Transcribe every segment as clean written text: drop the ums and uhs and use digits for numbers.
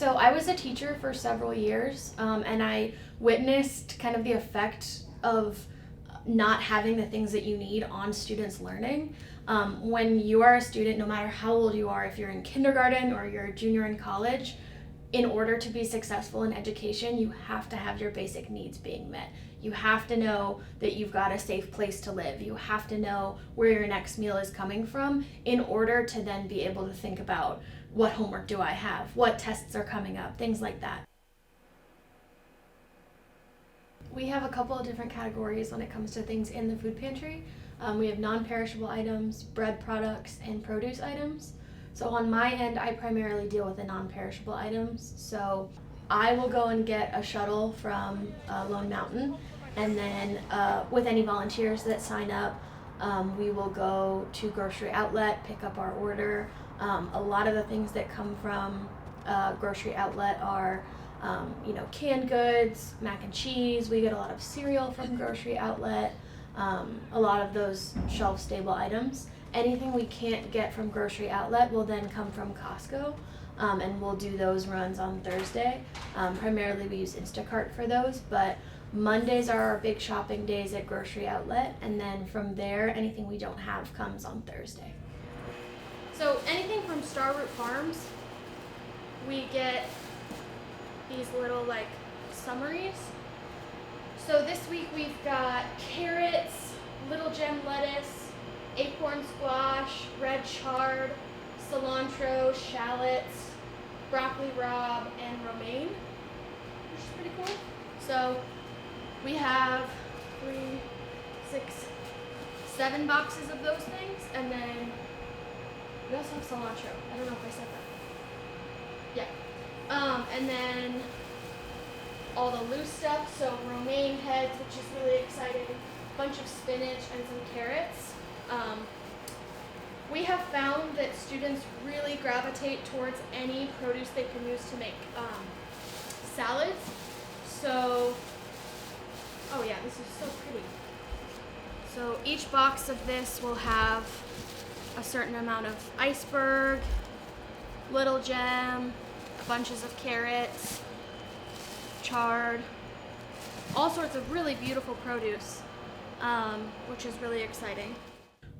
So I was a teacher for several years, and I witnessed kind of the effect of not having the things that you need on students' learning. When you are a student, no matter how old you are, if you're in kindergarten or you're a junior in college, in order to be successful in education, you have to have your basic needs being met. You have to know that you've got a safe place to live. You have to know where your next meal is coming from in order to then be able to think about what homework do I have, what tests are coming up, things like that. We have a couple of different categories when it comes to things in the food pantry. We have non-perishable items, bread products, and produce items. So on my end, I primarily deal with the non-perishable items. So I will go and get a shuttle from Lone Mountain, and then with any volunteers that sign up, we will go to grocery outlet, pick up our order. A lot of the things that come from grocery outlet are canned goods, mac and cheese. We get a lot of cereal from grocery outlet, a lot of those shelf stable items. Anything we can't get from grocery outlet will then come from Costco, and we'll do those runs on Thursday. Primarily we use Instacart for those, but Mondays are our big shopping days at grocery outlet, and then from there, anything we don't have comes on Thursday. So anything from Starroot Farms, we get these little summaries. So this week we've got carrots, little gem lettuce, acorn squash, red chard, cilantro, shallots, broccoli rabe, and romaine, which is pretty cool. So we have 3, 6, 7 boxes of those things, and then we also have cilantro. I don't know if I said that. Yeah. And then all the loose stuff, so romaine heads, which is really exciting, a bunch of spinach, and some carrots. We have found that students really gravitate towards any produce they can use to make salads. So, oh yeah, this is so pretty. So each box of this will have a certain amount of iceberg, little gem, bunches of carrots, chard, all sorts of really beautiful produce, which is really exciting.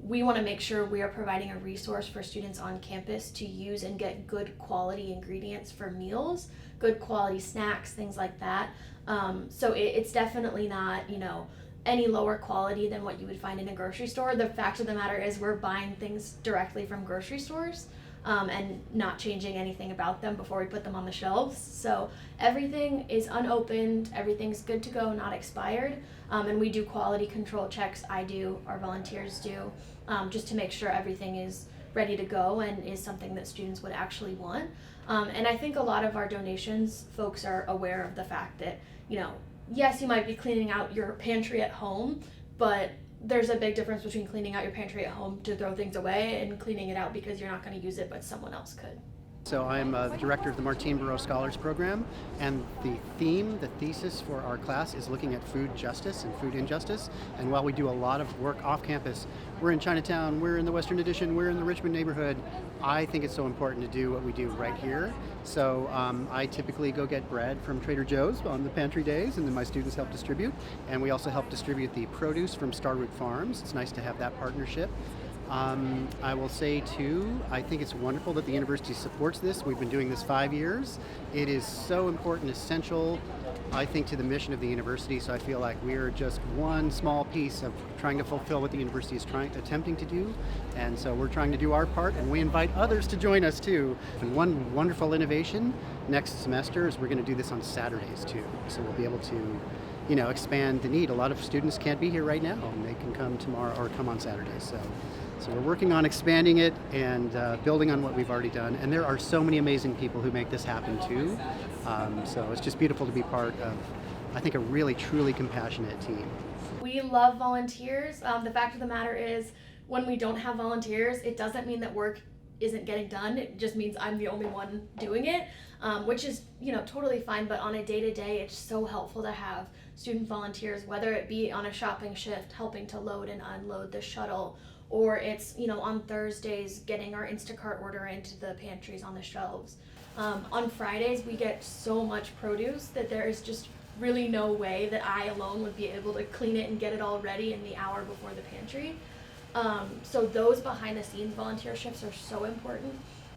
We want to make sure we are providing a resource for students on campus to use and get good quality ingredients for meals, good quality snacks, things like that. So it's definitely not, any lower quality than what you would find in a grocery store. The fact of the matter is we're buying things directly from grocery stores and not changing anything about them before we put them on the shelves. So everything is unopened, everything's good to go, not expired. And we do quality control checks. I do, our volunteers do, just to make sure everything is ready to go and is something that students would actually want. And I think a lot of our donations, folks are aware of the fact that, yes, you might be cleaning out your pantry at home, but there's a big difference between cleaning out your pantry at home to throw things away and cleaning it out because you're not going to use it, but someone else could. So I'm the director of the Martine Barreau Scholars Program, and the thesis for our class is looking at food justice and food injustice. And while we do a lot of work off campus, we're in Chinatown, we're in the Western Addition, we're in the Richmond neighborhood, I think it's so important to do what we do right here. So I typically go get bread from Trader Joe's on the pantry days, and then my students help distribute. And we also help distribute the produce from Starroot Farms. It's nice to have that partnership. I will say too, I think it's wonderful that the university supports this. We've been doing this 5 years. It is so important, essential, I think, to the mission of the university. So I feel like we're just one small piece of trying to fulfill what the university is attempting to do. And so we're trying to do our part, and we invite others to join us too. And one wonderful innovation next semester is we're going to do this on Saturdays too. So we'll be able to expand the need. A lot of students can't be here right now, and they can come tomorrow or come on Saturdays. So we're working on expanding it and building on what we've already done. And there are so many amazing people who make this happen too. So it's just beautiful to be part of, I think, a really, truly compassionate team. We love volunteers. The fact of the matter is, when we don't have volunteers, it doesn't mean that work isn't getting done. It just means I'm the only one doing it, which is, totally fine. But on a day-to-day, it's so helpful to have student volunteers, whether it be on a shopping shift, helping to load and unload the shuttle, or it's, you know, on Thursdays getting our Instacart order into the pantries on the shelves. On Fridays we get so much produce that there is just really no way that I alone would be able to clean it and get it all ready in the hour before the pantry. So those behind the scenes volunteer shifts are so important.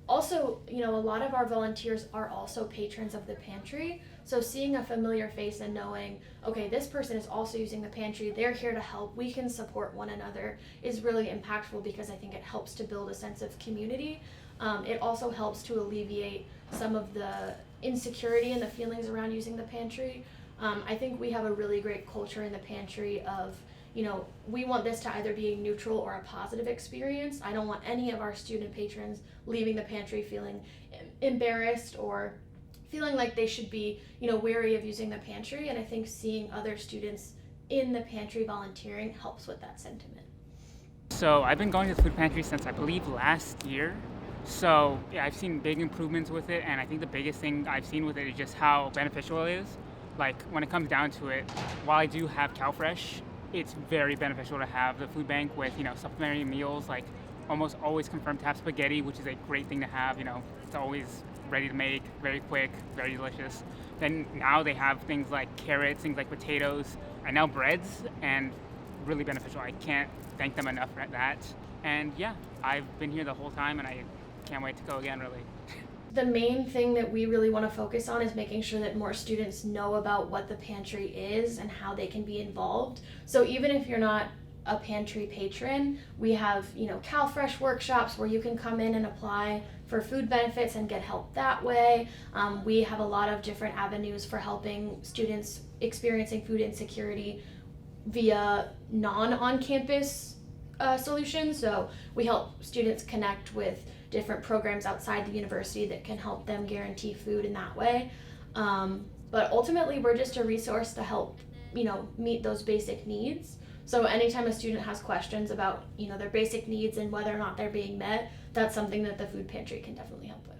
Also, you know, a lot of our volunteers are also patrons of the pantry. So seeing a familiar face and knowing, okay, this person is also using the pantry, they're here to help, we can support one another, is really impactful because I think it helps to build a sense of community. It also helps to alleviate some of the insecurity and the feelings around using the pantry. I think we have a really great culture in the pantry of, you know, we want this to either be a neutral or a positive experience. I don't want any of our student patrons leaving the pantry feeling embarrassed or feeling like they should be, you know, wary of using the pantry. And I think seeing other students in the pantry volunteering helps with that sentiment. So I've been going to the food pantry since I believe last year. So yeah, I've seen big improvements with it, and I think the biggest thing I've seen with it is just how beneficial it is. Like when it comes down to it, while I do have CalFresh, it's very beneficial to have the food bank with, you know, supplementary meals, like almost always confirmed to have spaghetti, which is a great thing to have. You know, it's always ready to make, very quick, very delicious. Then now they have things like carrots, things like potatoes, and now breads, and really beneficial. I can't thank them enough for that. And yeah, I've been here the whole time, and I can't wait to go again, really. The main thing that we really want to focus on is making sure that more students know about what the pantry is and how they can be involved. So even if you're not a pantry patron, we have, you know, CalFresh workshops where you can come in and apply for food benefits and get help that way. We have a lot of different avenues for helping students experiencing food insecurity via non-on-campus solutions. So we help students connect with different programs outside the university that can help them guarantee food in that way. But ultimately, we're just a resource to help, you know, meet those basic needs. So anytime a student has questions about, you know, their basic needs and whether or not they're being met, that's something that the food pantry can definitely help with.